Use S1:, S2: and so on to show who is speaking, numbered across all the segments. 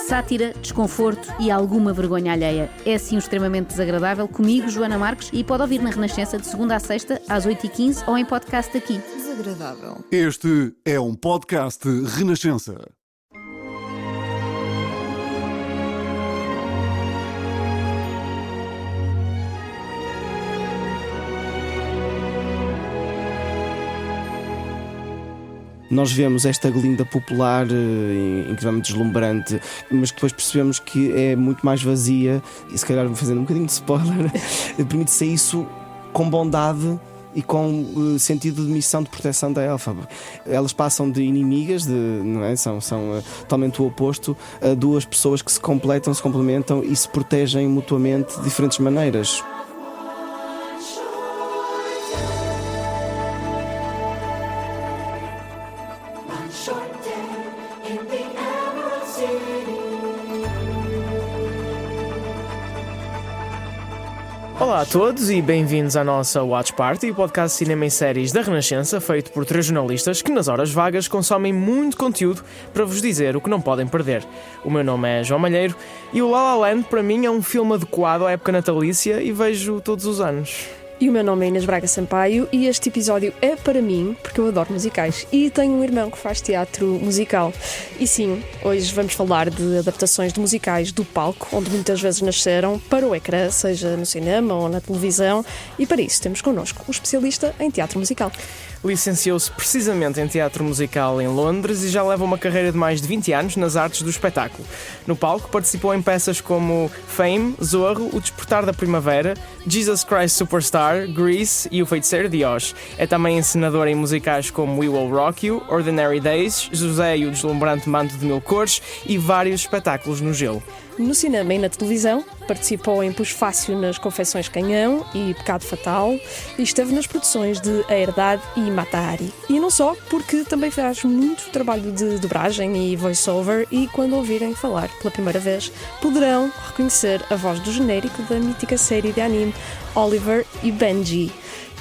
S1: Sátira, desconforto e alguma vergonha alheia. É assim um extremamente desagradável comigo, Joana Marques, e pode ouvir na Renascença de segunda à sexta, às 8h15 ou em podcast aqui.
S2: Desagradável.
S3: Este é um podcast Renascença.
S4: Nós vemos esta Glinda popular, incrivelmente deslumbrante, mas depois percebemos que é muito mais vazia, e se calhar fazendo um bocadinho de spoiler, permite-se isso com bondade e com sentido de missão de proteção da Elphaba. Elas passam de inimigas, não é? São totalmente o oposto, a duas pessoas que se completam, se complementam e se protegem mutuamente de diferentes maneiras.
S5: Olá a todos e bem-vindos à nossa Watch Party, o podcast de cinema e séries da Renascença, feito por 3 jornalistas que nas horas vagas consomem muito conteúdo para vos dizer o que não podem perder. O meu nome é João Malheiro e o La La Land para mim é um filme adequado à época natalícia e vejo todos os anos.
S6: E o meu nome é Inês Braga Sampaio e este episódio é para mim, porque eu adoro musicais e tenho um irmão que faz teatro musical. E sim, hoje vamos falar de adaptações de musicais do palco, onde muitas vezes nasceram, para o ecrã, seja no cinema ou na televisão, e para isso temos connosco um especialista em teatro musical.
S5: Licenciou-se precisamente em teatro musical em Londres e já leva uma carreira de mais de 20 anos nas artes do espetáculo. No palco participou em peças como Fame, Zorro, O Despertar da Primavera, Jesus Christ Superstar, Grease e O Feiticeiro de Oz. É também encenador em musicais como We Will Rock You, Ordinary Days, José e o Deslumbrante Manto de Mil Cores e vários espetáculos no gelo.
S6: No cinema e na televisão, participou em Pus Fácil nas Confecções Canhão e Pecado Fatal e esteve nas produções de A Herdade e Mata Hari. E não só, porque também faz muito trabalho de dobragem e voice-over e quando ouvirem falar pela primeira vez, poderão reconhecer a voz do genérico da mítica série de anime Oliver e Benji.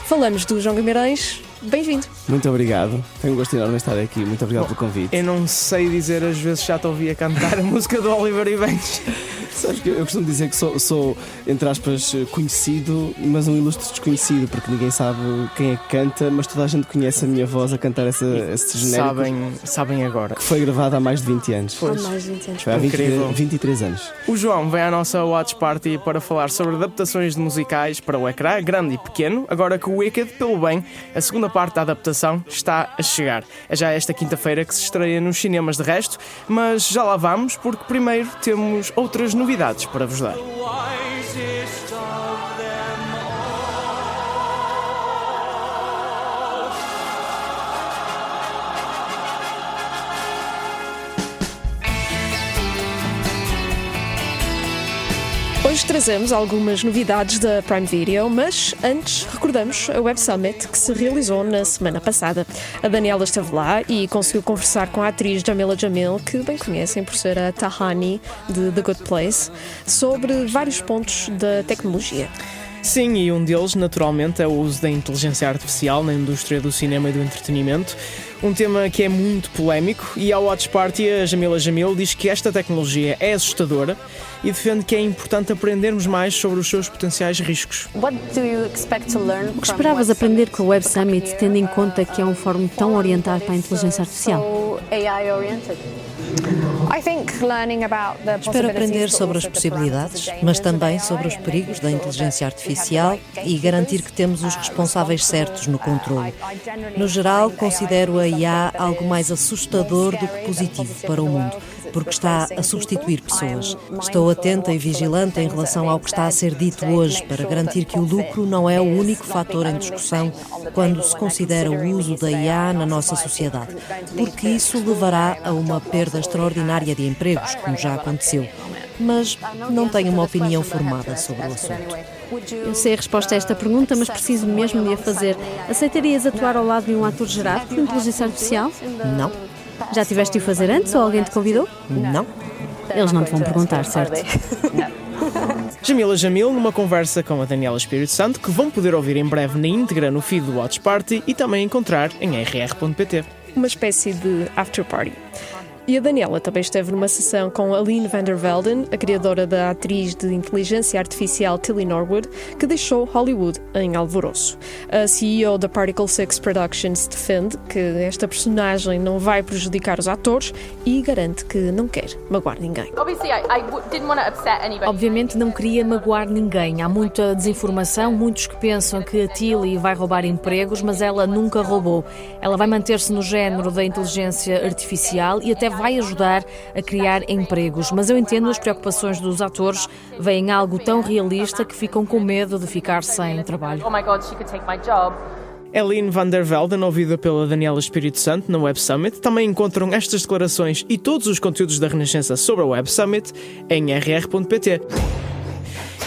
S6: Falamos do João Guimarães. Bem-vindo.
S4: Muito obrigado, tenho um gosto enorme de estar aqui, muito obrigado pelo convite.
S5: Eu não sei dizer, às vezes já te ouvi a cantar a música do Oliver e Benji.
S4: Sabes que eu costumo dizer que sou, entre aspas, conhecido, mas um ilustre desconhecido, porque ninguém sabe quem é que canta, mas toda a gente conhece a minha voz a cantar esse genérico.
S5: Sabem agora.
S4: Que foi gravado há mais de 20 anos.
S6: Há mais de 20 anos.
S4: Foi há 23 anos.
S5: O João vem à nossa Watch Party para falar sobre adaptações de musicais para o ecrã, grande e pequeno, agora que o Wicked, pelo bem, a segunda parte da adaptação está a chegar. É já esta quinta-feira que se estreia nos cinemas de resto, mas já lá vamos, porque primeiro temos outras novidades para vos dar.
S6: Hoje trazemos algumas novidades da Prime Video, mas antes recordamos a Web Summit que se realizou na semana passada. A Daniela esteve lá e conseguiu conversar com a atriz Jamila Jamil, que bem conhecem por ser a Tahani de The Good Place, sobre vários pontos da tecnologia.
S5: Sim, e um deles, naturalmente, é o uso da inteligência artificial na indústria do cinema e do entretenimento. Um tema que é muito polémico e ao Watch Party a Jamila Jamil diz que esta tecnologia é assustadora e defende que é importante aprendermos mais sobre os seus potenciais riscos.
S1: O que esperavas aprender com o Web Summit, tendo em conta que é um fórum tão orientado para a inteligência artificial?
S7: Espero aprender sobre as possibilidades, mas também sobre os perigos da inteligência artificial e garantir que temos os responsáveis certos no controle. No geral, considero a IA algo mais assustador do que positivo para o mundo, porque está a substituir pessoas. Estou atenta e vigilante em relação ao que está a ser dito hoje para garantir que o lucro não é o único fator em discussão quando se considera o uso da IA na nossa sociedade, porque isso levará a uma perda extraordinária de empregos, como já aconteceu. Mas não tenho uma opinião formada sobre o assunto.
S1: Eu sei a resposta a esta pergunta, mas preciso mesmo de a fazer. Aceitarias atuar ao lado de um ator gerado por inteligência artificial?
S7: Não.
S1: Já tiveste de o fazer antes ou alguém te convidou?
S7: Não.
S1: Eles não te vão perguntar, certo?
S5: Jamila Jamil numa conversa com a Daniela Espírito Santo, que vão poder ouvir em breve na íntegra no feed do Watch Party e também encontrar em rr.pt.
S6: Uma espécie de after party. E a Daniela também esteve numa sessão com Aline van der Velden, a criadora da atriz de inteligência artificial Tilly Norwood, que deixou Hollywood em alvoroço. A CEO da Particle 6 Productions defende que esta personagem não vai prejudicar os atores e garante que não quer magoar ninguém.
S2: Obviamente não queria magoar ninguém. Há muita desinformação, muitos que pensam que a Tilly vai roubar empregos, mas ela nunca roubou. Ela vai manter-se no género da inteligência artificial e até vai ajudar a criar empregos. Mas eu entendo as preocupações dos atores, veem algo tão realista que ficam com medo de ficar sem trabalho.
S8: Oh my God, she could take my job.
S5: Aline van der Velden, ouvida pela Daniela Espírito Santo no Web Summit, também encontram estas declarações e todos os conteúdos da Renascença sobre a Web Summit em rr.pt.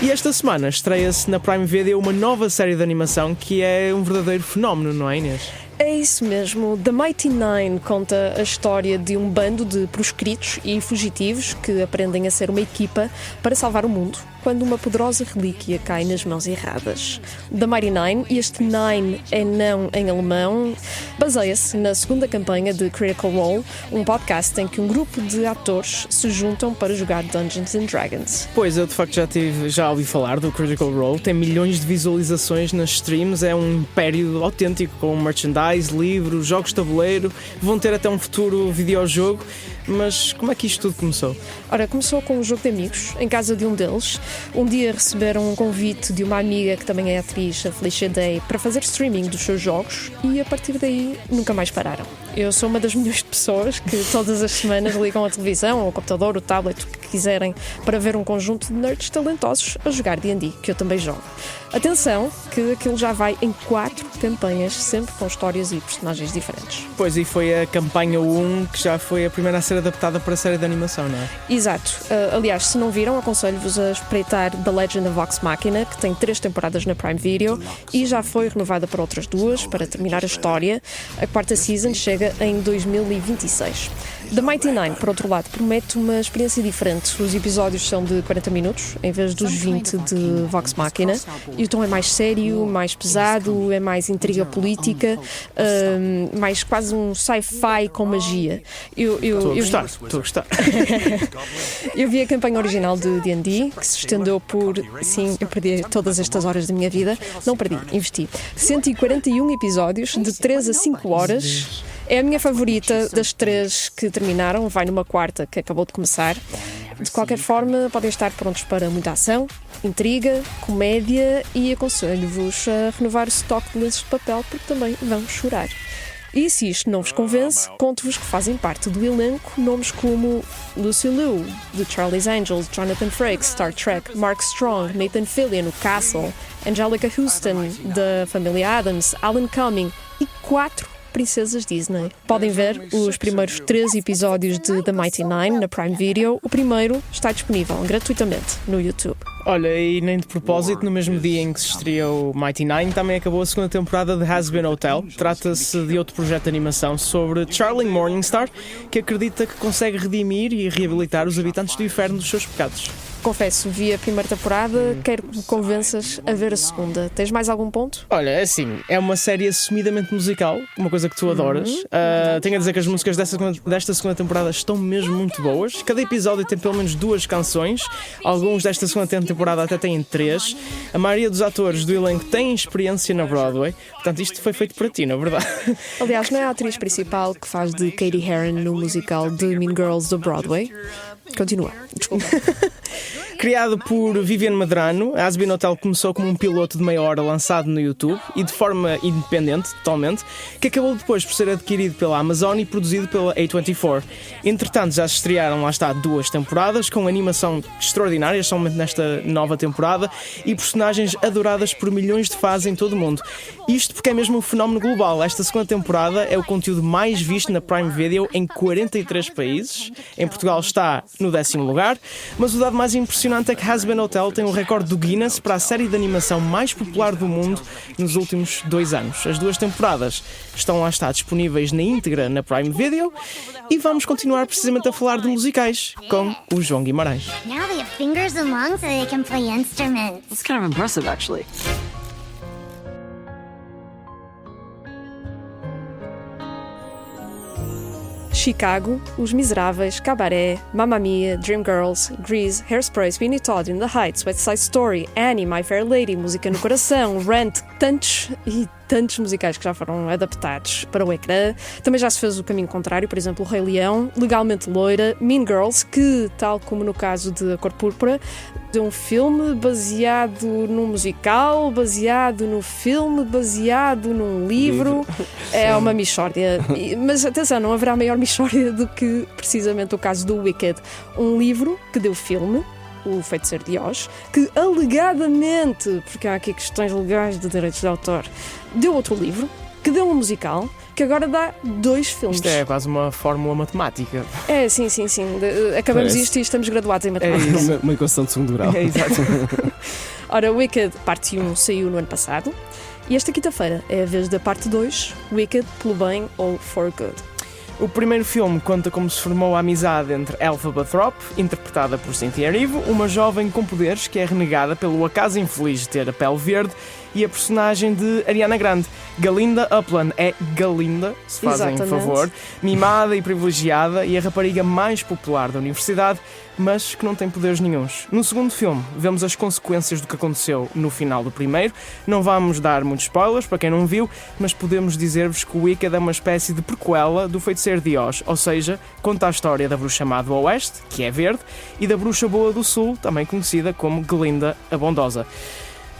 S5: E esta semana estreia-se na Prime Video uma nova série de animação que é um verdadeiro fenómeno, não é, Inês?
S6: É isso mesmo. The Mighty Nine conta a história de um bando de proscritos e fugitivos que aprendem a ser uma equipa para salvar o mundo quando uma poderosa relíquia cai nas mãos erradas. The Mighty Nine, e este Nine é não em alemão, baseia-se na segunda campanha de Critical Role, um podcast em que um grupo de atores se juntam para jogar Dungeons & Dragons.
S5: Pois, eu de facto já ouvi falar do Critical Role, tem milhões de visualizações nas streams, é um império autêntico com merchandise, livros, jogos de tabuleiro, vão ter até um futuro videojogo. Mas como é que isto tudo começou?
S6: Ora, começou com um jogo de amigos, em casa de um deles. Um dia receberam um convite de uma amiga que também é atriz, a Felicia Day, para fazer streaming dos seus jogos e a partir daí nunca mais pararam. Eu sou uma das milhões de pessoas que todas as semanas ligam a televisão, ou o computador, o tablet, o que quiserem, para ver um conjunto de nerds talentosos a jogar D&D, que eu também jogo. Atenção, que aquilo já vai em 4 campanhas, sempre com histórias e personagens diferentes.
S5: Pois, e foi a campanha 1 que já foi a primeira a ser adaptada para a série de animação, não é?
S6: Exato. Aliás, se não viram, aconselho-vos a espreitar The Legend of Vox Machina, que tem 3 temporadas na Prime Video e já foi renovada para outras 2 para terminar a história. A 4ª season chega em 2026. The Mighty Nine, por outro lado, promete uma experiência diferente. Os episódios são de 40 minutos, em vez dos 20 de Vox Machina, e o tom é mais sério, mais pesado, é mais intriga política, mais quase um sci-fi com magia.
S5: Estou a gostar.
S6: Eu vi a campanha original de D&D, que se estendeu por... Sim, eu perdi todas estas horas da minha vida. Não perdi, investi. 141 episódios, de 3 a 5 horas. É a minha favorita das 3 que terminaram, vai numa 4ª que acabou de começar. De qualquer forma, podem estar prontos para muita ação, intriga, comédia e aconselho-vos a renovar o estoque de lenços de papel porque também vão chorar. E se isto não vos convence, conto-vos que fazem parte do elenco nomes como Lucy Liu, de Charlie's Angels, Jonathan Frakes, Star Trek, Mark Strong, Nathan Fillion, o Castle, Angelica Houston, da família Addams, Alan Cumming e 4 princesas Disney. Podem ver os primeiros 3 episódios de The Mighty Nine na Prime Video. O primeiro está disponível gratuitamente no YouTube.
S5: Olha, e nem de propósito, no mesmo dia em que se estreou Mighty Nine, também acabou a segunda temporada de Has Been Hotel. Trata-se de outro projeto de animação sobre Charlie Morningstar, que acredita que consegue redimir e reabilitar os habitantes do inferno dos seus pecados.
S6: Confesso, vi a primeira temporada, quero que me convenças a ver a segunda. Tens mais algum ponto?
S5: Olha, assim, é uma série assumidamente musical, uma coisa que tu adoras. Tenho a dizer que as músicas desta segunda temporada estão mesmo muito boas. Cada episódio tem pelo menos 2 canções. Alguns desta segunda temporada até têm 3. A maioria dos atores do elenco tem experiência na Broadway. Portanto, isto foi feito para ti, na verdade.
S6: Aliás, não é a atriz principal que faz de Katie Heron no musical de Mean Girls da Broadway? Continua. Desculpa.
S5: Criado por Viviane Medrano, Has Been Hotel começou como um piloto de meia hora lançado no YouTube e de forma independente, totalmente, que acabou depois por ser adquirido pela Amazon e produzido pela A24. Entretanto, já se estrearam, lá está, 2 temporadas, com animação extraordinária, somente nesta nova temporada, e personagens adoradas por milhões de fãs em todo o mundo. Isto porque é mesmo um fenómeno global. Esta segunda temporada é o conteúdo mais visto na Prime Video em 43 países. Em Portugal está no 10º lugar, mas o dado mais impressionante é que Has Been Hotel tem o recorde do Guinness para a série de animação mais popular do mundo nos últimos 2 anos. As 2 temporadas estão lá está disponíveis na íntegra na Prime Video e vamos continuar precisamente a falar de musicais com o João Guimarães.
S9: Now they have fingers and lungs so they can play instruments.
S10: It's kind of impressive, actually.
S6: Chicago, Os Miseráveis, Cabaré, Mamma Mia, Dreamgirls, Grease, Hairspray, Sweeney Todd, In the Heights, West Side Story, Annie, My Fair Lady, Música no Coração, Rent, tantos musicais que já foram adaptados para o ecrã. Também já se fez o caminho contrário, por exemplo, O Rei Leão, Legalmente Loira, Mean Girls, que, tal como no caso de A Cor Púrpura, de um filme baseado num musical, baseado no filme, baseado num livro. É uma mixórdia. Mas atenção, não haverá maior mixórdia do que precisamente o caso do Wicked. Um livro que deu filme, O Feiticeiro de Oz, que alegadamente, porque há aqui questões legais de direitos de autor, deu outro livro, que deu um musical, que agora dá 2 filmes.
S5: Isto é quase uma fórmula matemática.
S6: É, sim. Acabamos
S4: Parece.
S6: isto e estamos graduados em matemática.
S4: Uma equação de segundo grau.
S5: É, exato.
S6: Ora, Wicked parte 1 saiu no ano passado e esta quinta-feira é a vez da parte 2, Wicked pelo bem ou for good.
S5: O primeiro filme conta como se formou a amizade entre Elphaba Thorpe, interpretada por Cynthia Erivo, uma jovem com poderes que é renegada pelo acaso infeliz de ter a pele verde, e a personagem de Ariana Grande, Galinda Upland. É Galinda, se fazem favor, mimada e privilegiada e a rapariga mais popular da universidade, mas que não tem poderes nenhuns. No segundo filme, vemos as consequências do que aconteceu no final do primeiro. Não vamos dar muitos spoilers para quem não viu, mas podemos dizer-vos que o Wicked é uma espécie de prequela do Feiticeiro de Oz, ou seja, conta a história da bruxa má do Oeste, que é verde, e da bruxa boa do Sul, também conhecida como Glinda a Bondosa.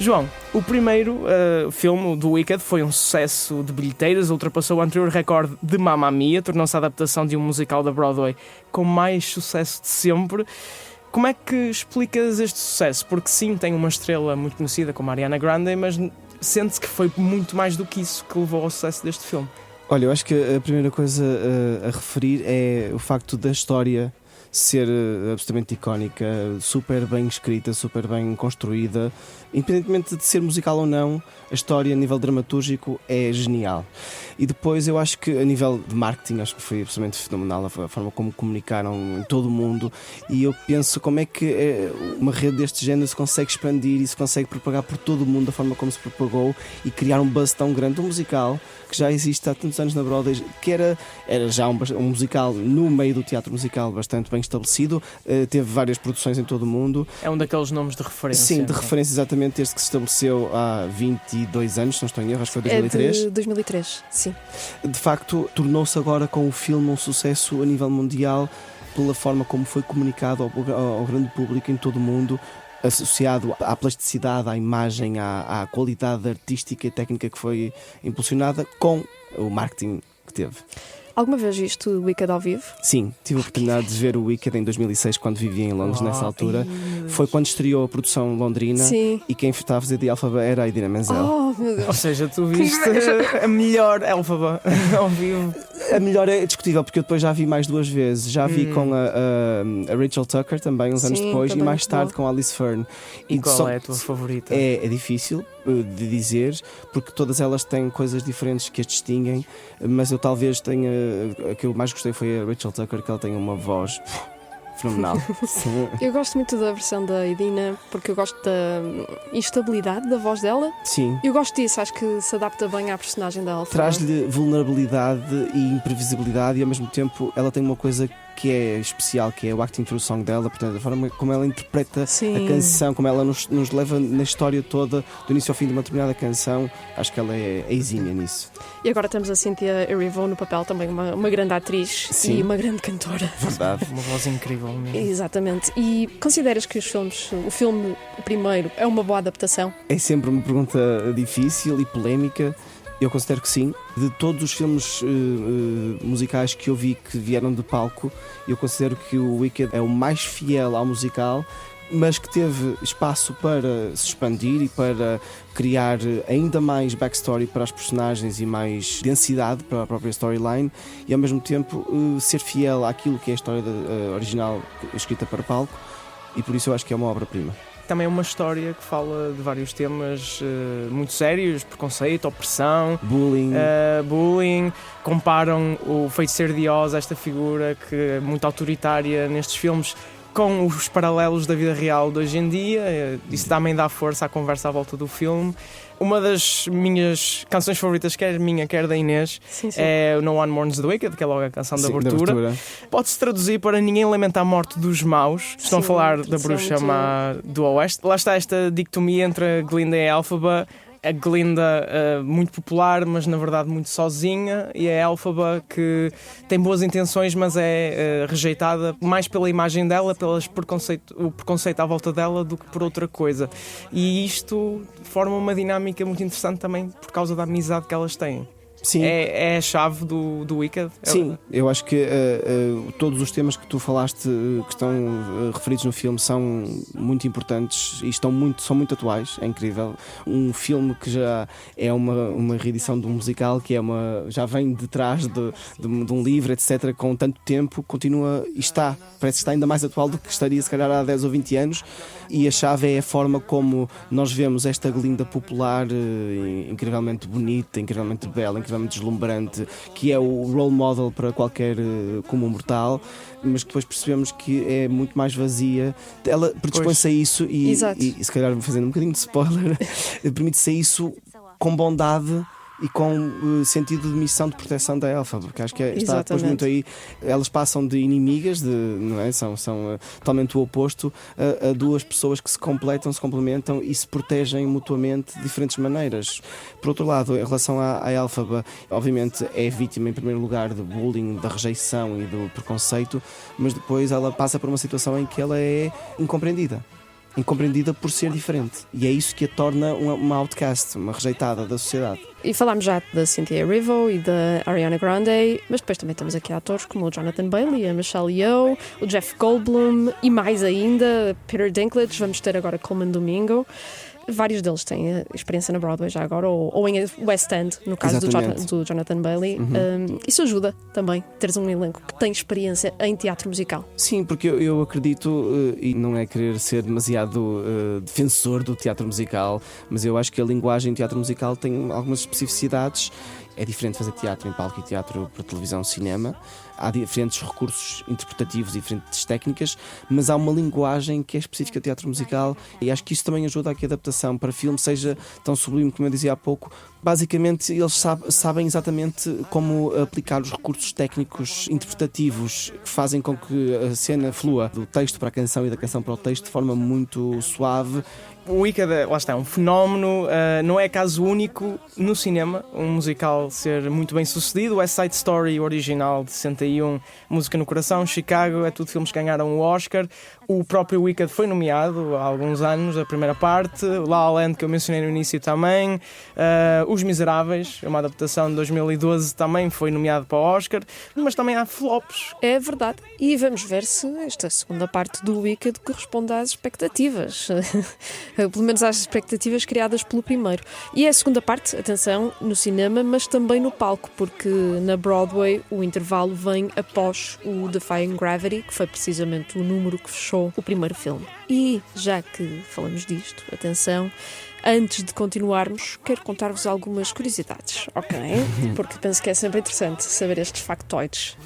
S5: João, o primeiro filme do Wicked foi um sucesso de bilheteiras, ultrapassou o anterior recorde de Mamma Mia, tornou-se a adaptação de um musical da Broadway com mais sucesso de sempre. Como é que explicas este sucesso? Porque sim, tem uma estrela muito conhecida como a Ariana Grande, mas sente-se que foi muito mais do que isso que levou ao sucesso deste filme.
S4: Olha, eu acho que a primeira coisa a referir é o facto da história ser absolutamente icónica, super bem escrita, super bem construída. Independentemente de ser musical ou não, a história a nível dramatúrgico é genial. E depois eu acho que a nível de marketing, acho que foi absolutamente fenomenal a forma como comunicaram em todo o mundo, e eu penso como é que uma rede deste género se consegue expandir e se consegue propagar por todo o mundo da forma como se propagou e criar um buzz tão grande. Um musical que já existe há tantos anos na Broadway, que era já um musical no meio do teatro musical bastante bem estabelecido, teve várias produções em todo o mundo.
S5: É um daqueles nomes de referência.
S4: Sim, de referência exatamente, desde que se estabeleceu há 22 anos, se não estou em erro, acho que foi 2003.
S6: É de 2003, sim.
S4: De facto, tornou-se agora com o filme um sucesso a nível mundial pela forma como foi comunicado ao grande público em todo o mundo, associado à plasticidade, à imagem, à qualidade artística e técnica que foi impulsionada com o marketing que teve.
S6: Alguma vez viste o Wicked ao vivo?
S4: Sim, tive a oportunidade de ver o Wicked em 2006, quando vivia em Londres, nessa altura. Foi quando estreou a produção londrina.
S6: Sim.
S4: E quem estava a fazer de Elphaba era a Idina Menzel.
S6: Oh, meu Deus.
S5: Ou seja, tu viste a melhor Elphaba ao vivo.
S4: A melhor é discutível, porque eu depois já vi mais 2 vezes. Já vi com a Rachel Tucker também, uns anos depois, e mais tarde com a Alice Fern.
S5: E qual é a tua favorita?
S4: É difícil de dizer, porque todas elas têm coisas diferentes que as distinguem, mas eu talvez tenha... A que eu mais gostei foi a Rachel Tucker, que ela tem uma voz fenomenal.
S6: Eu gosto muito da versão da Idina, porque eu gosto da instabilidade da voz dela.
S4: Sim.
S6: Eu gosto disso, acho que se adapta bem à personagem da Elphaba.
S4: Traz-lhe vulnerabilidade e imprevisibilidade, e ao mesmo tempo ela tem uma coisa que é especial, que é o acting through song dela, portanto, a forma como ela interpreta a canção, como ela nos leva na história toda, do início ao fim de uma determinada canção. Acho que ela é exímia nisso.
S6: E agora temos a Cynthia Erivo no papel, também uma grande atriz.
S4: Sim.
S6: E uma grande cantora.
S4: Verdade.
S5: Uma voz incrível mesmo.
S6: Exatamente. E consideras que o filme primeiro, é uma boa adaptação?
S4: É sempre uma pergunta difícil e polémica. Eu considero que sim. De todos os filmes musicais que eu vi que vieram de palco, eu considero que o Wicked é o mais fiel ao musical, mas que teve espaço para se expandir e para criar ainda mais backstory para as personagens e mais densidade para a própria storyline, e ao mesmo tempo ser fiel àquilo que é a história original escrita para palco, e por isso eu acho que é uma obra-prima.
S5: Também é uma história que fala de vários temas muito sérios: preconceito, opressão, bullying. Comparam o Feiticeiro de Oz, esta figura que é muito autoritária nestes filmes, com os paralelos da vida real de hoje em dia. Isso também dá força à conversa à volta do filme. Uma das minhas canções favoritas, quer minha, quer da Inês, é o No One Mourns the Wicked, que é logo a canção da abertura. Pode-se traduzir para ninguém lamenta a morte dos maus. Estão a falar da bruxa má do Oeste. Lá está esta dicotomia entre a Glinda e a Elphaba. A Glinda muito popular, mas na verdade muito sozinha, e a Elphaba que tem boas intenções, mas é rejeitada mais pela imagem dela, o preconceito à volta dela, do que por outra coisa. E isto forma uma dinâmica muito interessante também por causa da amizade que elas têm.
S4: Sim.
S5: É a chave do Wicked.
S4: Sim, eu acho que todos os temas que tu falaste que estão referidos no filme são muito importantes e são muito atuais. É incrível. Um filme que já é uma reedição de um musical, que já vem de trás de um livro, etc., com tanto tempo, continua e parece que está ainda mais atual do que estaria se calhar há 10 ou 20 anos. E a chave é a forma como nós vemos esta Glinda popular, incrivelmente bonita, incrivelmente bela, incrivelmente deslumbrante, que é o role model para qualquer comum mortal, mas que depois percebemos que é muito mais vazia. Ela predispõe-se a isso e se calhar fazendo um bocadinho de spoiler, permite-se a isso com bondade e com sentido de missão de proteção da Elphaba, porque acho que está depois muito aí. Elas passam de inimigas, não é? São totalmente o oposto, a duas pessoas que se complementam e se protegem mutuamente de diferentes maneiras. Por outro lado, em relação à Elphaba, obviamente é vítima em primeiro lugar do bullying, da rejeição e do preconceito, mas depois ela passa por uma situação em que ela é incompreendida por ser diferente, e é isso que a torna uma outcast, uma rejeitada da sociedade.
S6: E falámos já da Cynthia Erivo e da Ariana Grande, mas depois também temos aqui atores como o Jonathan Bailey, a Michelle Yeoh, o Jeff Goldblum e mais ainda Peter Dinklage. Vamos ter agora Colman Domingo. Vários deles têm experiência na Broadway já agora, ou em West End, no caso do Jonathan Bailey. Isso ajuda também, teres um elenco que tem experiência em teatro musical.
S4: Sim, porque eu acredito, e não é querer ser demasiado defensor do teatro musical, mas eu acho que a linguagem do teatro musical tem algumas especificidades. É diferente fazer teatro em palco e teatro para televisão, cinema. Há diferentes recursos interpretativos e diferentes técnicas, mas há uma linguagem que é específica do teatro musical, e acho que isso também ajuda a que a adaptação para filme seja tão sublime como eu dizia há pouco. Basicamente, eles sabem exatamente como aplicar os recursos técnicos interpretativos que fazem com que a cena flua do texto para a canção e da canção para o texto de forma muito suave.
S5: O Wicked, lá está, é um fenómeno, não é caso único no cinema, um musical ser muito bem sucedido. West Side Story, o original de 61, Música no Coração, Chicago, é tudo filmes que ganharam o Oscar. O próprio Wicked foi nomeado há alguns anos, a primeira parte. La La Land, que eu mencionei no início também. Os Miseráveis, uma adaptação de 2012, também foi nomeado para o Oscar. Mas também há flops.
S6: É verdade. E vamos ver se esta segunda parte do Wicked corresponde às expectativas. Pelo menos às expectativas criadas pelo primeiro. E é a segunda parte, atenção, no cinema, mas também no palco, porque na Broadway o intervalo vem após o Defying Gravity, que foi precisamente o número que fechou o primeiro filme. E já que falamos disto, atenção, antes de continuarmos, quero contar-vos algumas curiosidades, ok? Porque penso que é sempre interessante saber estes factoides.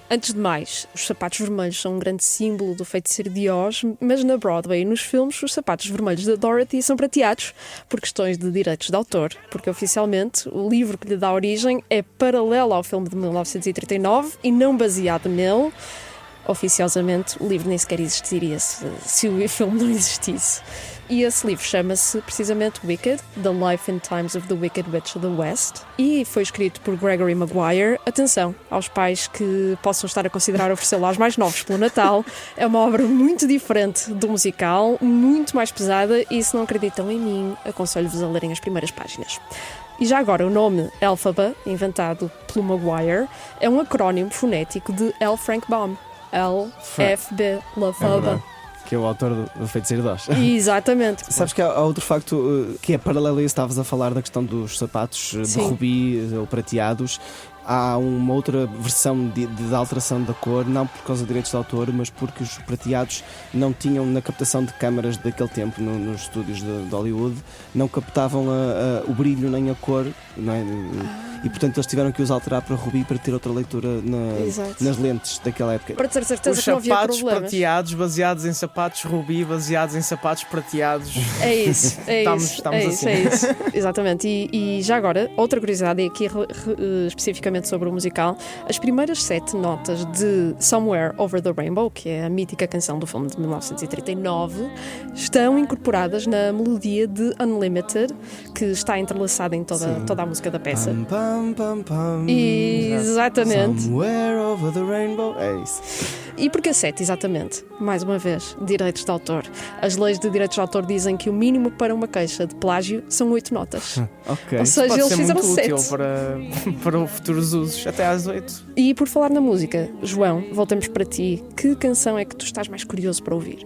S6: Antes de mais, os sapatos vermelhos são um grande símbolo do feiticeiro de Oz, mas na Broadway e nos filmes os sapatos vermelhos da Dorothy são prateados por questões de direitos de autor, porque oficialmente o livro que lhe dá origem é paralelo ao filme de 1939 e não baseado nele. Oficiosamente o livro nem sequer existiria se o filme não existisse. E esse livro chama-se precisamente Wicked, The Life and Times of the Wicked Witch of the West, e foi escrito por Gregory Maguire. Atenção aos pais que possam estar a considerar oferecê-lo aos mais novos pelo Natal. É uma obra muito diferente do musical, muito mais pesada, e se não acreditam em mim, aconselho-vos a lerem as primeiras páginas. E já agora, o nome Elphaba, inventado pelo Maguire, é um acrónimo fonético de L. Frank Baum. L-F-B, Elphaba.
S4: Que é o autor do Feiticeiro de Oz.
S6: Exatamente.
S4: Sabes que há outro facto que é paralelo a isso. Estavas a falar da questão dos sapatos de rubi ou prateados. Há uma outra versão de alteração da cor, não por causa de direitos de autor, mas porque os prateados não tinham, na captação de câmaras daquele tempo nos estúdios de Hollywood, não captavam o brilho nem a cor, não é? e portanto eles tiveram que os alterar para Ruby para ter outra leitura nas lentes daquela época.
S6: Para ter certeza
S5: Os
S6: que não havia
S5: sapatos
S6: problemas.
S5: prateados baseados em sapatos Ruby, baseados em sapatos prateados.
S6: É isso,
S5: Estamos assim.
S6: É isso. Exatamente. E já agora, outra curiosidade, e aqui especificamente sobre o musical, as primeiras 7 notas de Somewhere Over the Rainbow, que é a mítica canção do filme de 1939, estão incorporadas na melodia de Unlimited, que está entrelaçada em toda a música da peça.
S4: Pam, pam, pam.
S6: Exatamente.
S4: Somewhere over the rainbow. É isso.
S6: E porquê 7, exatamente? Mais uma vez, direitos de autor. As leis de direitos de autor dizem que o mínimo para uma queixa de plágio são 8 notas.
S4: Ok.
S6: Ou seja,
S5: Pode
S6: eles
S5: ser
S6: fizeram
S5: muito
S6: 7.
S5: útil para futuros usos, até às 8.
S6: E por falar na música, João, voltamos para ti. Que canção é que tu estás mais curioso para ouvir?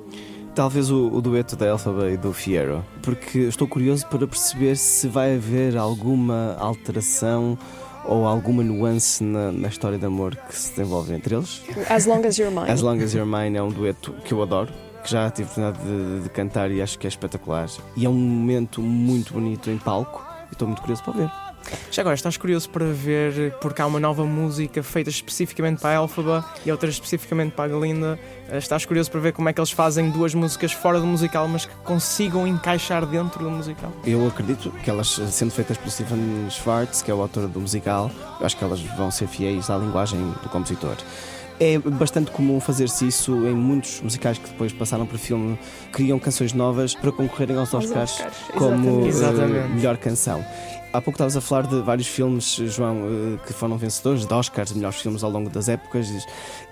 S4: Talvez o dueto da Elphaba e do Fiyero, porque estou curioso para perceber se vai haver alguma alteração ou alguma nuance na história de amor que se desenvolve entre eles.
S6: As Long As You're Mine.
S4: As Long As You're Mine é um dueto que eu adoro, que já tive a oportunidade de cantar e acho que é espetacular. E é um momento muito bonito em palco e estou muito curioso para ver.
S5: Já agora, estás curioso para ver, porque há uma nova música feita especificamente para a Elphaba e outra especificamente para a Glinda. Estás curioso para ver como é que eles fazem 2 músicas fora do musical, mas que consigam encaixar dentro do musical?
S4: Eu acredito que elas, sendo feitas por Stephen Schwartz, que é o autor do musical, eu acho que elas vão ser fiéis à linguagem do compositor. É bastante comum fazer-se isso em muitos musicais que depois passaram para filme, criam canções novas para concorrerem aos Oscars como melhor canção. Há pouco estavas a falar de vários filmes, João, que foram vencedores de Oscars, de melhores filmes ao longo das épocas.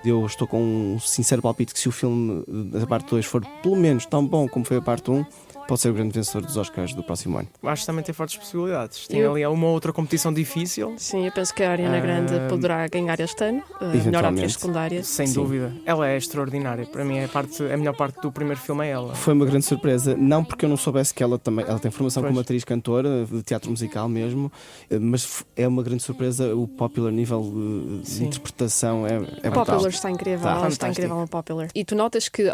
S4: Eu estou com um sincero palpite que se o filme da parte 2 for pelo menos tão bom como foi a parte 1, pode ser o grande vencedor dos Oscars do próximo ano.
S5: Acho que também tem fortes possibilidades. Tem ali uma outra competição difícil.
S6: Sim, eu penso que a Ariana Grande poderá ganhar este ano, melhor atriz secundária.
S5: Sem dúvida. Ela é extraordinária. Para mim, a melhor parte do primeiro filme é ela.
S4: Foi uma grande surpresa, não porque eu não soubesse que ela tem formação como atriz cantora, de teatro musical mesmo, mas é uma grande surpresa o Popular nível de interpretação é
S6: o Popular está incrível, ela está incrível no Popular. E tu notas que,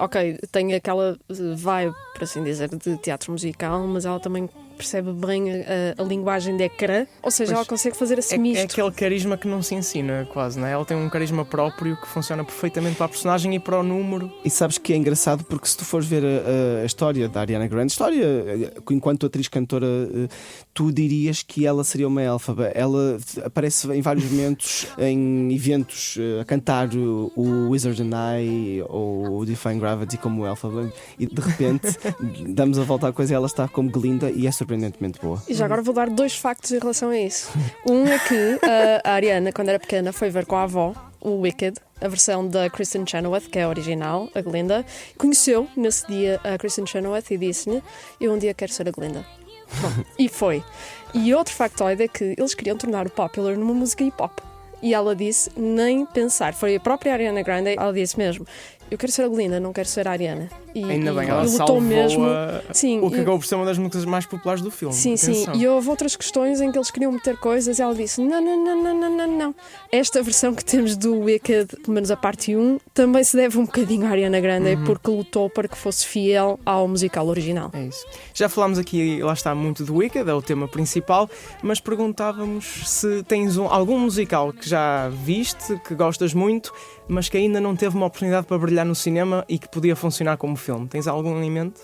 S6: tem aquela vibe, por assim dizer, de teatro musical, mas ela também percebe bem a linguagem de ecrã, ou seja, ela consegue fazer esse misto.
S5: É aquele carisma que não se ensina quase, não é? Ela tem um carisma próprio que funciona perfeitamente para a personagem e para o número.
S4: E sabes que é engraçado porque se tu fores ver a história da Ariana Grande, enquanto atriz cantora, tu dirias que ela seria uma Elphaba. Ela aparece em vários momentos em eventos a cantar o Wizard and I ou o Defying Gravity como Elphaba e de repente damos a volta à coisa e ela está como Glinda e é surpreendentemente boa.
S6: E já agora vou dar 2 factos em relação a isso. Um é que a Ariana, quando era pequena, foi ver com a avó o Wicked, a versão da Kristen Chenoweth, que é a original, a Glinda. Conheceu nesse dia a Kristen Chenoweth e disse-lhe: eu um dia quero ser a Glinda. Bom, e foi. E outro factoide é que eles queriam tornar o Popular numa música hip-hop. E ela disse, nem pensar. Foi a própria Ariana Grande, ela disse mesmo: eu quero ser a Glinda, não quero ser a Ariana.
S5: Ainda bem, ela
S6: lutou
S5: salvou
S6: mesmo. Sim,
S5: o que acabou por ser uma das músicas mais populares do filme.
S6: Sim, sim. E houve outras questões em que eles queriam meter coisas e ela disse: não. Esta versão que temos do Wicked, pelo menos a parte 1, também se deve um bocadinho à Ariana Grande, porque lutou para que fosse fiel ao musical original.
S5: É isso. Já falámos aqui, lá está, muito do Wicked, é o tema principal, mas perguntávamos se tens algum musical que já viste, que gostas muito, mas que ainda não teve uma oportunidade para brilhar no cinema e que podia funcionar como filme. Tens algum em mente?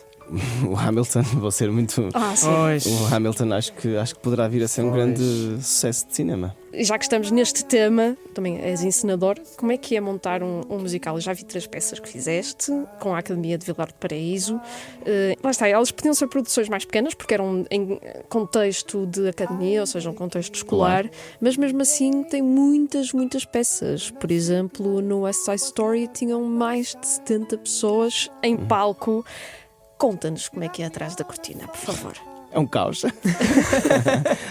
S4: O Hamilton, vou ser muito.
S6: Sim.
S4: O Hamilton acho que poderá vir a ser um grande sucesso de cinema.
S6: Já que estamos neste tema, também és encenador, como é que é montar um musical? Eu já vi 3 peças que fizeste com a Academia de Vilar do Paraíso. Lá está, elas podiam ser produções mais pequenas porque eram em contexto de academia, ou seja, um contexto escolar, mas mesmo assim tem muitas peças. Por exemplo, no West Side Story tinham mais de 70 pessoas em palco. Conta-nos como é que é atrás da cortina, por favor.
S4: É um caos.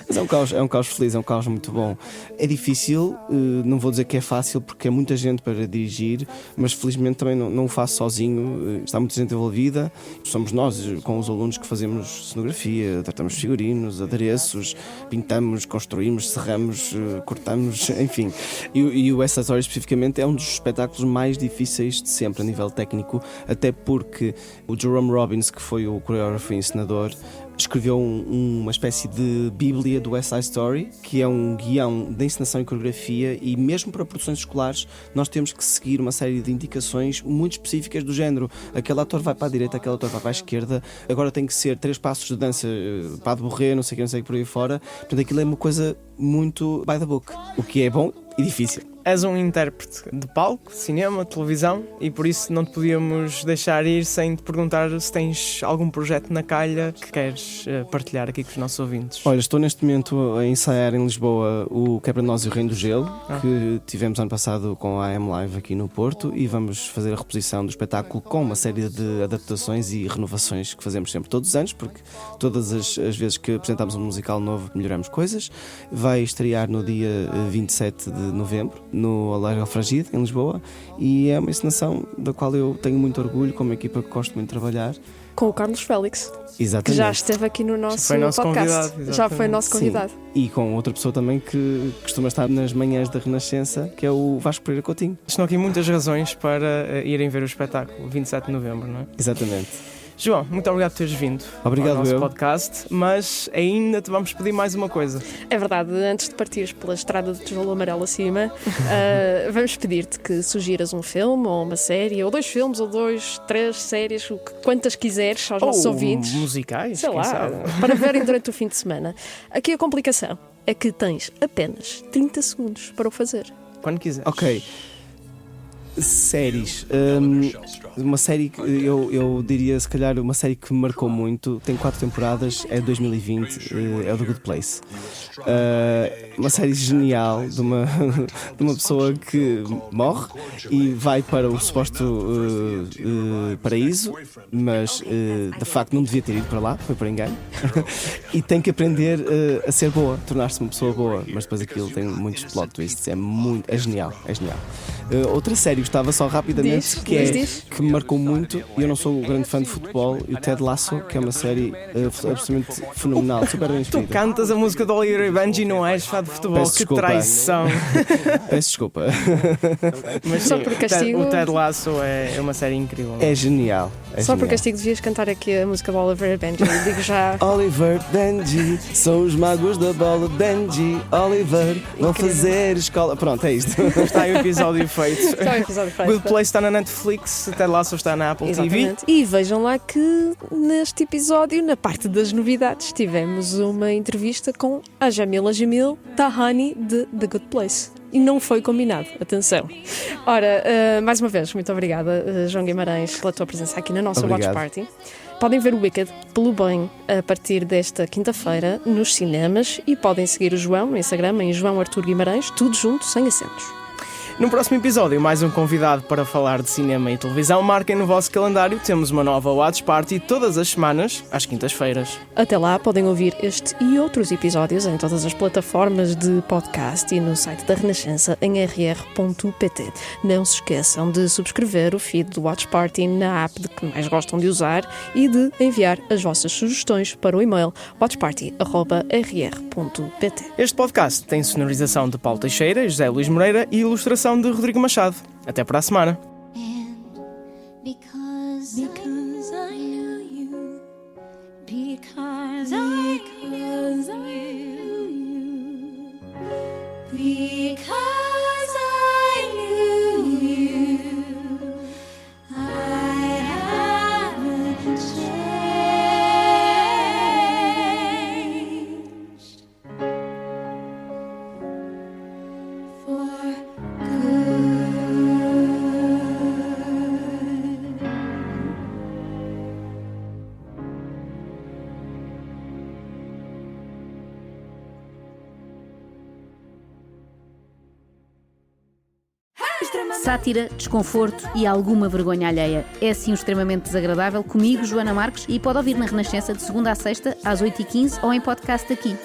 S4: Mas é um caos feliz, é um caos muito bom. É difícil, não vou dizer que é fácil porque é muita gente para dirigir, mas felizmente também não o faço sozinho, está muita gente envolvida. Somos nós, com os alunos, que fazemos cenografia, tratamos figurinos, adereços, pintamos, construímos, serramos, cortamos, enfim. E o West Side Story especificamente é um dos espetáculos mais difíceis de sempre a nível técnico, até porque o Jerome Robbins, que foi o coreógrafo e encenador, escreveu uma espécie de bíblia do West Side Story, que é um guião de encenação e coreografia, e mesmo para produções escolares nós temos que seguir uma série de indicações muito específicas do género: aquele ator vai para a direita, aquele ator vai para a esquerda, agora tem que ser 3 passos de dança para de borrer, não sei o que por aí fora. Portanto, aquilo é uma coisa muito by the book, o que é bom e difícil.
S5: És um intérprete de palco, cinema, televisão, e por isso não te podíamos deixar ir sem te perguntar se tens algum projeto na calha que queres partilhar aqui com os nossos ouvintes.
S4: Olha, estou neste momento a ensaiar em Lisboa o Quebra-Nós e o Reino do Gelo, que tivemos ano passado com a AM Live aqui no Porto, e vamos fazer a reposição do espetáculo com uma série de adaptações e renovações que fazemos sempre todos os anos, porque todas as vezes que apresentamos um musical novo melhoramos coisas. Vai estrear no dia 27 de novembro no Alarga Fragide, em Lisboa, e é uma encenação da qual eu tenho muito orgulho, com uma equipa que gosto muito de trabalhar.
S6: Com o Carlos Félix,
S4: Exatamente.
S6: que já esteve aqui no nosso podcast. Já foi nosso convidado.
S4: Sim. E com outra pessoa também que costuma estar nas manhãs da Renascença, que é o Vasco Pereira Coutinho.
S5: Estão aqui muitas razões para irem ver o espetáculo, 27 de novembro, não é?
S4: Exatamente.
S5: João, muito obrigado por teres vindo
S4: ao
S5: nosso podcast, mas ainda te vamos pedir mais uma coisa.
S6: É verdade, antes de partires pela estrada de tijolo amarelo acima, vamos pedir-te que sugiras um filme ou uma série, ou 2 filmes, ou 2, 3 séries, quantas quiseres aos nossos ouvintes.
S5: Musicais,
S6: sei lá, para verem durante o fim de semana. Aqui a complicação é que tens apenas 30 segundos para o fazer.
S5: Quando quiseres.
S4: Ok. Séries. Uma série que eu diria, se calhar, uma série que me marcou muito, tem 4 temporadas, é de 2020, é o The Good Place. Uma série genial de uma pessoa que morre e vai para o suposto paraíso, mas de facto não devia ter ido para lá, foi por engano, e tem que aprender a ser boa, tornar-se uma pessoa boa, mas depois aquilo tem muitos plot twists, é genial. Outra série, gostava só rapidamente, que me marcou muito, e eu não sou um grande fã de futebol, e o Ted Lasso, que é uma série absolutamente fenomenal, super bem escrita.
S5: Tu cantas a música do Oliver e Benji e não és fã de futebol.
S4: Peço
S5: que
S4: desculpa.
S5: Traição.
S4: Peço desculpa.
S6: Mas só por castigo.
S5: O Ted Lasso é uma série incrível.
S4: É genial.
S6: Só por castigo devias cantar aqui a música do Oliver e Benji. Digo já.
S4: Oliver, Benji, são os magos da bola. Benji, Oliver, vão fazer escola. Pronto, é isto.
S5: Está aí o episódio feito.
S6: Está o episódio feito.
S5: Good Place está na Netflix, Ted Lasso está na Apple TV.
S6: E vejam lá que neste episódio, na parte das novidades, tivemos uma entrevista com a Jamila Jamil Tahani de The Good Place. E não foi combinado, atenção. Ora, mais uma vez, muito obrigada, João Guimarães, pela tua presença aqui na nossa Watch Party. Podem ver o Wicked pelo bem a partir desta quinta-feira nos cinemas, e podem seguir o João no Instagram em João Artur Guimarães, tudo junto, sem acentos.
S5: No próximo episódio, mais um convidado para falar de cinema e televisão. Marquem no vosso calendário, temos uma nova Watch Party todas as semanas, às quintas-feiras.
S6: Até lá, podem ouvir este e outros episódios em todas as plataformas de podcast e no site da Renascença em rr.pt. Não se esqueçam de subscrever o feed do Watch Party na app de que mais gostam de usar e de enviar as vossas sugestões para o e-mail watchparty@rr.pt.
S5: Este podcast tem sonorização de Paulo Teixeira e José Luís Moreira e ilustração de Rodrigo Machado. Até para a semana.
S9: Because I knew you. Because I knew you. Because I knew you. I haven't changed. For
S1: Sátira, desconforto e alguma vergonha alheia. É assim extremamente desagradável comigo, Joana Marques, e pode ouvir na Renascença de segunda a sexta, às 8h15 ou em podcast aqui.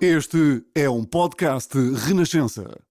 S3: Este é um podcast Renascença.